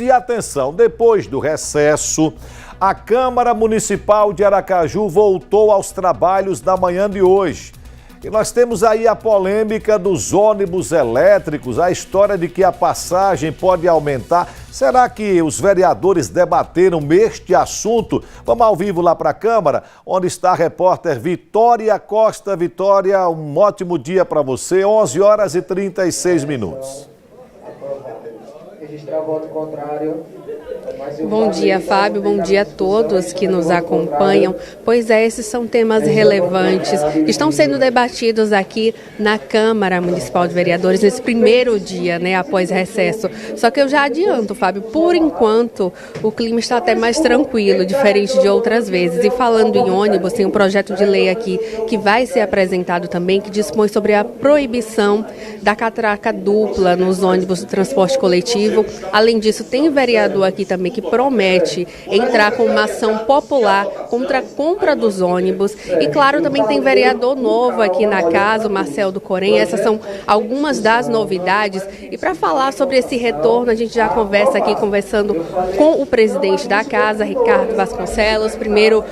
E atenção, depois do recesso, a Câmara Municipal de Aracaju voltou aos trabalhos da manhã de hoje. E nós temos aí a polêmica dos ônibus elétricos, a história de que a passagem pode aumentar. Será que os vereadores debateram este assunto? Vamos ao vivo lá para a Câmara, onde está a repórter Vitória Costa. Vitória, um ótimo dia para você, 11h36. Registrar voto contrário. Bom dia, Fábio. Bom dia a todos que nos acompanham. Pois é, esses são temas relevantes que estão sendo debatidos aqui na Câmara Municipal de Vereadores nesse primeiro dia, após recesso. Só que eu já adianto, Fábio, por enquanto o clima está até mais tranquilo, diferente de outras vezes. E falando em ônibus, tem um projeto de lei aqui que vai ser apresentado também, que dispõe sobre a proibição da catraca dupla nos ônibus do transporte coletivo. Além disso, tem vereador aqui também que promete entrar com uma ação popular contra a compra dos ônibus. E claro, também tem vereador novo aqui na casa, o Marcel do Corém. Essas são algumas das novidades. E para falar sobre esse retorno, a gente já conversando com o presidente da casa, Ricardo Vasconcelos. Primeiro,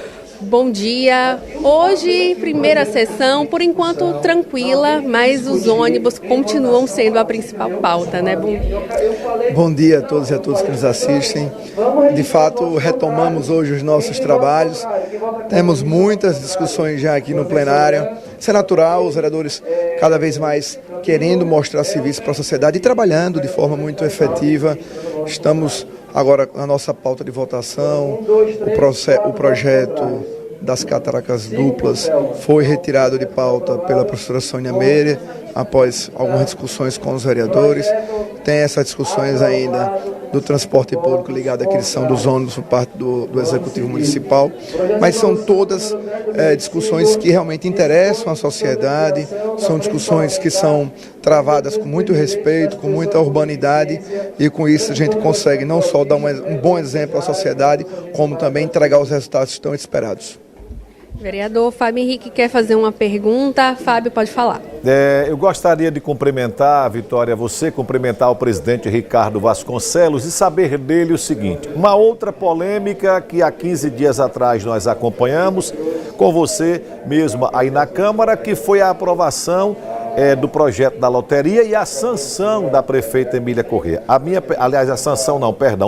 bom dia. Hoje, primeira sessão, por enquanto tranquila, mas os ônibus continuam sendo a principal pauta, né? Bom dia a todos e a todas que nos assistem. De fato, retomamos hoje os nossos trabalhos. Temos muitas discussões já aqui no plenário. Isso é natural, os vereadores cada vez mais querendo mostrar serviço para a sociedade e trabalhando de forma muito efetiva. Estamos agora na nossa pauta de votação, o projeto das catracas duplas foi retirado de pauta pela professora Sônia Meire, após algumas discussões com os vereadores. Tem essas discussões ainda do transporte público ligado à aquisição dos ônibus por parte do Executivo Municipal, mas são todas discussões que realmente interessam a sociedade, são discussões que são travadas com muito respeito, com muita urbanidade, e com isso a gente consegue não só dar um bom exemplo à sociedade, como também entregar os resultados tão esperados. Vereador Fábio Henrique quer fazer uma pergunta. Fábio, pode falar. Eu gostaria de cumprimentar, Vitória, você cumprimentar o presidente Ricardo Vasconcelos e saber dele o seguinte: uma outra polêmica que há 15 dias atrás nós acompanhamos com você mesmo aí na Câmara, que foi a aprovação do projeto da loteria e a sanção da prefeita Emília Corrêa.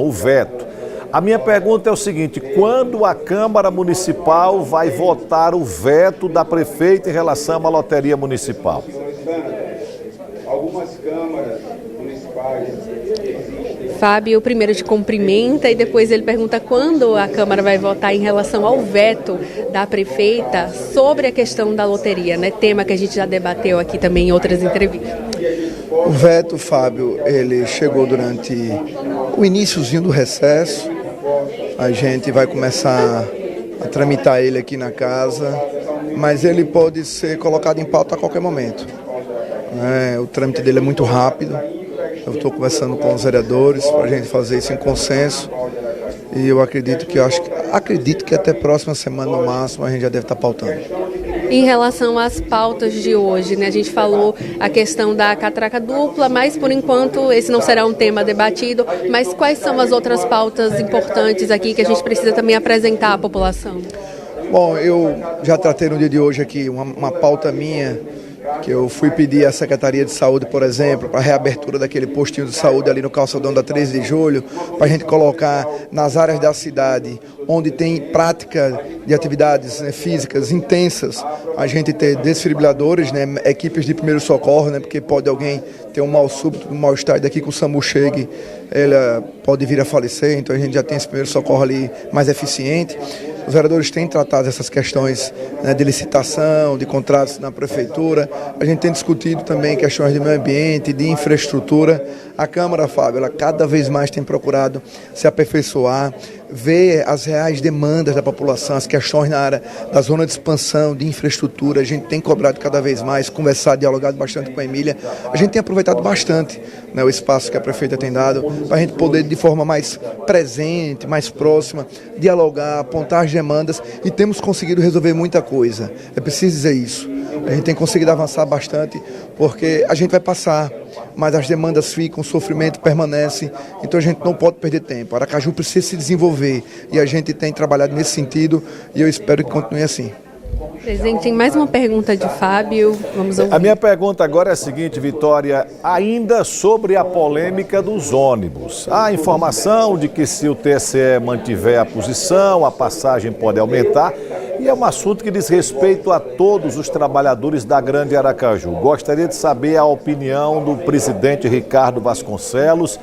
O veto. A minha pergunta é o seguinte: quando a Câmara Municipal vai votar o veto da prefeita em relação à loteria municipal? Algumas câmaras municipais. Fábio primeiro te cumprimenta e depois ele pergunta quando a Câmara vai votar em relação ao veto da prefeita sobre a questão da loteria, tema que a gente já debateu aqui também em outras entrevistas. O veto, Fábio, ele chegou durante o iniciozinho do recesso. A gente vai começar a tramitar ele aqui na casa, mas ele pode ser colocado em pauta a qualquer momento. O trâmite dele é muito rápido. Eu estou conversando com os vereadores para a gente fazer isso em consenso. E eu acredito que até próxima semana, no máximo, a gente já deve estar pautando. Em relação às pautas de hoje, a gente falou a questão da catraca dupla, mas por enquanto esse não será um tema debatido. Mas quais são as outras pautas importantes aqui que a gente precisa também apresentar à população? Bom, eu já tratei no dia de hoje aqui uma pauta minha, que eu fui pedir à Secretaria de Saúde, por exemplo, para a reabertura daquele postinho de saúde ali no calçadão da 13 de julho, para a gente colocar nas áreas da cidade onde tem prática de atividades físicas intensas, a gente ter desfibriladores, equipes de primeiro socorro, porque pode alguém ter um mal súbito, um mal-estar, daqui que o SAMU chegue, ela pode vir a falecer, então a gente já tem esse primeiro socorro ali mais eficiente. Os vereadores têm tratado essas questões de licitação, de contratos na prefeitura. A gente tem discutido também questões de meio ambiente, de infraestrutura. A Câmara, Fábio, ela cada vez mais tem procurado se aperfeiçoar, ver as reais demandas da população, as questões na área da zona de expansão, de infraestrutura. A gente tem cobrado cada vez mais, conversado, dialogado bastante com a Emília. A gente tem aproveitado bastante o espaço que a prefeita tem dado para a gente poder, de forma mais presente, mais próxima, dialogar, apontar as demandas, e temos conseguido resolver muita coisa. É preciso dizer isso. A gente tem conseguido avançar bastante, porque a gente vai passar mas as demandas ficam, o sofrimento permanece, então a gente não pode perder tempo. Aracaju precisa se desenvolver e a gente tem trabalhado nesse sentido e eu espero que continue assim. Presidente, tem mais uma pergunta de Fábio, vamos ouvir. A minha pergunta agora é a seguinte, Vitória, ainda sobre a polêmica dos ônibus. Há informação de que se o TSE mantiver a posição, a passagem pode aumentar, e é um assunto que diz respeito a todos os trabalhadores da Grande Aracaju. Gostaria de saber a opinião do presidente Ricardo Vasconcelos,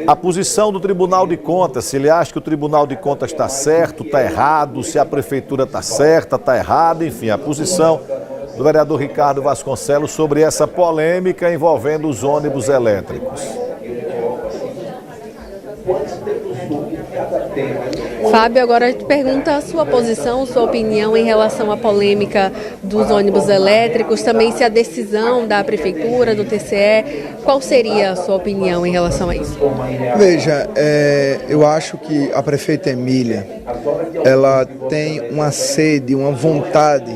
a posição do Tribunal de Contas, se ele acha que o Tribunal de Contas está certo, está errado, se a Prefeitura está certa, está errada, enfim, a posição do vereador Ricardo Vasconcelos sobre essa polêmica envolvendo os ônibus elétricos. Fábio, agora te pergunta a sua posição, sua opinião em relação à polêmica dos ônibus elétricos, também se a decisão da Prefeitura, do TCE, qual seria a sua opinião em relação a isso? Veja, eu acho que a prefeita Emília, ela tem uma sede, uma vontade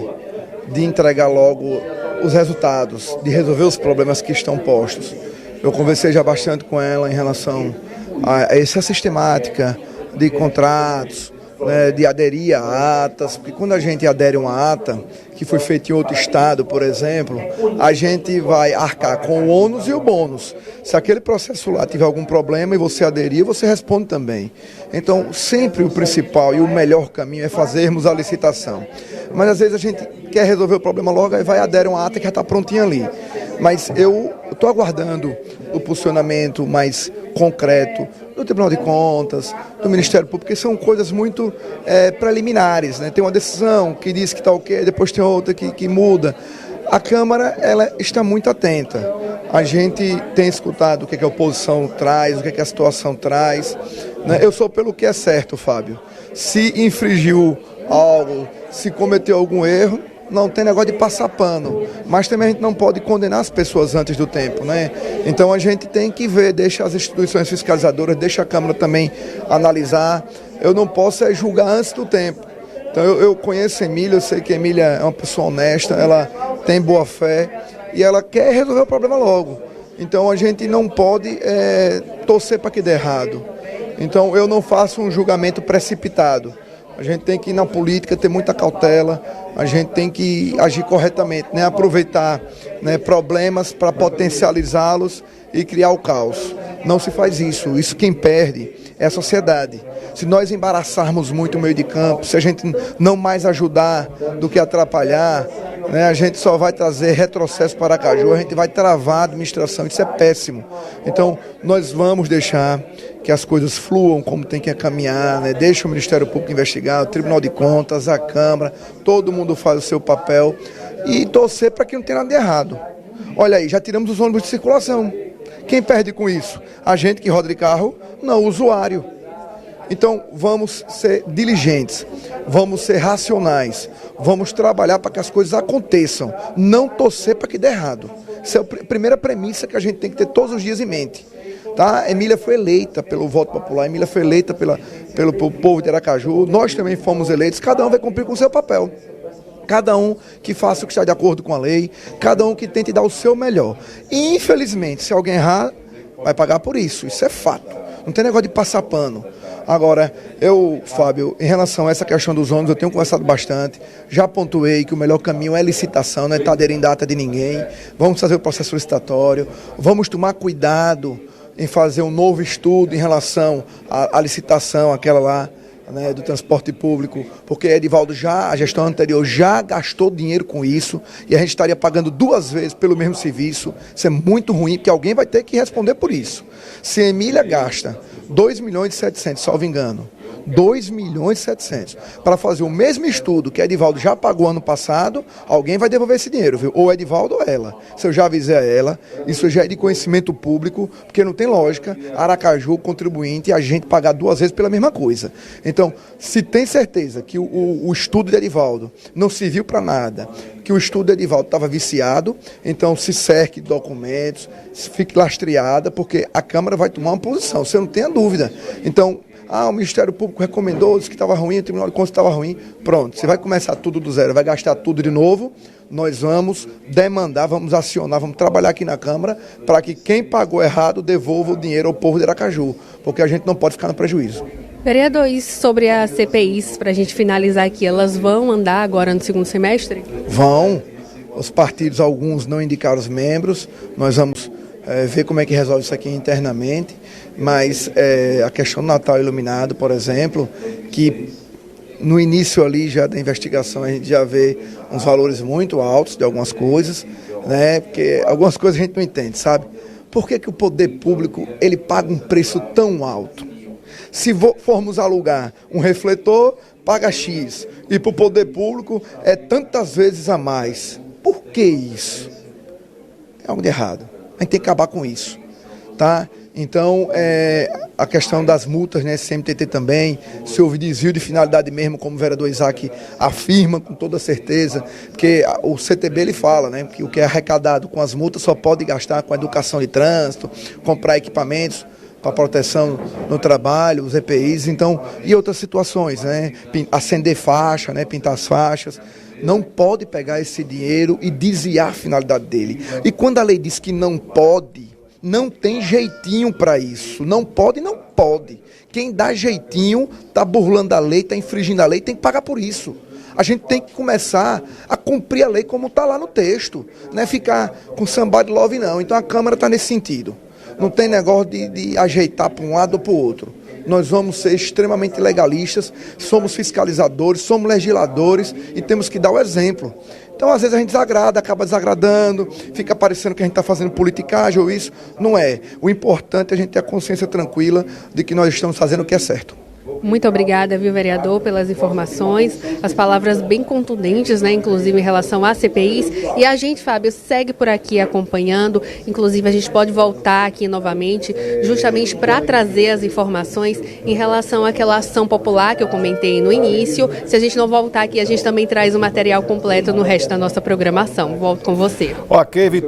de entregar logo os resultados, de resolver os problemas que estão postos. Eu conversei já bastante com ela em relação a essa sistemática de contratos, né, de aderir a atas, porque quando a gente adere a uma ata que foi feita em outro estado, por exemplo, a gente vai arcar com o ônus e o bônus. Se aquele processo lá tiver algum problema e você aderir, você responde também. Então, sempre o principal e o melhor caminho é fazermos a licitação. Mas às vezes a gente quer resolver o problema logo e vai aderir a uma ata que já está prontinha ali. Mas eu estou aguardando o posicionamento mais concreto do Tribunal de Contas, do Ministério Público, porque são coisas muito preliminares, né? Tem uma decisão que diz que está ok, depois tem outra que muda. A Câmara, ela está muito atenta. A gente tem escutado o que a oposição traz, o que a situação traz, né? Eu sou pelo que é certo, Fábio. Se infringiu algo, se cometeu algum erro, não tem negócio de passar pano, mas também a gente não pode condenar as pessoas antes do tempo, né? Então a gente tem que ver, deixa as instituições fiscalizadoras, deixa a Câmara também analisar. Eu não posso julgar antes do tempo. Então eu conheço a Emília, eu sei que a Emília é uma pessoa honesta, ela tem boa fé e ela quer resolver o problema logo. Então a gente não pode torcer para que dê errado. Então eu não faço um julgamento precipitado. A gente tem que ir na política, ter muita cautela, a gente tem que agir corretamente, né? Aproveitar, né, problemas para potencializá-los e criar o caos. Não se faz isso, isso quem perde é a sociedade. Se nós embaraçarmos muito o meio de campo, se a gente não mais ajudar do que atrapalhar, né, a gente só vai trazer retrocesso para Aracaju, a gente vai travar a administração, isso é péssimo. Então, nós vamos deixar que as coisas fluam como tem que caminhar, né? Deixa o Ministério Público investigar, o Tribunal de Contas, a Câmara, todo mundo faz o seu papel e torcer para que não tenha nada de errado. Olha aí, já tiramos os ônibus de circulação. Quem perde com isso? A gente que roda de carro, não, o usuário. Então, vamos ser diligentes, vamos ser racionais, vamos trabalhar para que as coisas aconteçam, não torcer para que dê errado. Essa é a primeira premissa que a gente tem que ter todos os dias em mente. Tá? Emília foi eleita pelo voto popular, Emília foi eleita pelo povo de Aracaju, nós também fomos eleitos, cada um vai cumprir com o seu papel. Cada um que faça o que está de acordo com a lei, cada um que tente dar o seu melhor. E, infelizmente, se alguém errar, vai pagar por isso, isso é fato. Não tem negócio de passar pano. Agora, Fábio, em relação a essa questão dos ônibus, eu tenho conversado bastante, já pontuei que o melhor caminho é licitação, não é estar aderindo à data de ninguém, vamos fazer o processo licitatório, vamos tomar cuidado em fazer um novo estudo em relação à licitação, aquela lá, né, do transporte público, porque Edivaldo a gestão anterior já gastou dinheiro com isso e a gente estaria pagando 2 vezes pelo mesmo serviço. Isso é muito ruim, porque alguém vai ter que responder por isso. Se a Emília gasta 2.700.000, salvo engano, 2.700.000 para fazer o mesmo estudo que Edivaldo já pagou ano passado, alguém vai devolver esse dinheiro, viu? Ou Edivaldo ou ela. Se eu já avisei a ela, isso já é de conhecimento público, porque não tem lógica Aracaju, contribuinte, e a gente pagar 2 vezes pela mesma coisa. Então, se tem certeza que o estudo de Edivaldo não serviu para nada, que o estudo de Edivaldo estava viciado, então se cerque de documentos, fique lastreada, porque a Câmara vai tomar uma posição, você não tenha dúvida. Então, o Ministério Público recomendou, disse que estava ruim, o Tribunal de Contas estava ruim. Pronto, você vai começar tudo do zero, vai gastar tudo de novo. Nós vamos demandar, vamos acionar, vamos trabalhar aqui na Câmara para que quem pagou errado devolva o dinheiro ao povo de Aracaju, porque a gente não pode ficar no prejuízo. Vereador, e sobre as CPIs, para a gente finalizar aqui, elas vão andar agora no segundo semestre? Vão. Os partidos, alguns não indicaram os membros, nós vamos ver como é que resolve isso aqui internamente, mas a questão do Natal Iluminado, por exemplo, que no início ali já da investigação a gente já vê uns valores muito altos de algumas coisas, né? Porque algumas coisas a gente não entende, sabe? Por que o poder público ele paga um preço tão alto? Se formos alugar um refletor, paga X, e para o poder público é tantas vezes a mais. Por que isso? É algo de errado. A gente tem que acabar com isso, tá? Então, a questão das multas, né, CMTT também, se houve desvio de finalidade mesmo, como o vereador Isaac afirma com toda certeza, porque o CTB ele fala, né, que o que é arrecadado com as multas só pode gastar com a educação de trânsito, comprar equipamentos para proteção no trabalho, os EPIs, então, e outras situações, né, acender faixa, né, pintar as faixas. Não pode pegar esse dinheiro e desviar a finalidade dele. E quando a lei diz que não pode, não tem jeitinho para isso. Não pode, não pode. Quem dá jeitinho está burlando a lei, está infringindo a lei, tem que pagar por isso. A gente tem que começar a cumprir a lei como está lá no texto. Não é ficar com somebody love, não. Então a Câmara está nesse sentido. Não tem negócio de ajeitar para um lado ou para o outro. Nós vamos ser extremamente legalistas, somos fiscalizadores, somos legisladores e temos que dar o exemplo. Então, às vezes a gente desagrada, acaba desagradando, fica parecendo que a gente está fazendo politicagem ou isso. Não é. O importante é a gente ter a consciência tranquila de que nós estamos fazendo o que é certo. Muito obrigada, viu, vereador, pelas informações, as palavras bem contundentes, né, inclusive em relação às CPIs. E a gente, Fábio, segue por aqui acompanhando, inclusive a gente pode voltar aqui novamente, justamente para trazer as informações em relação àquela ação popular que eu comentei no início. Se a gente não voltar aqui, a gente também traz o material completo no resto da nossa programação. Volto com você. Ok, Vitor.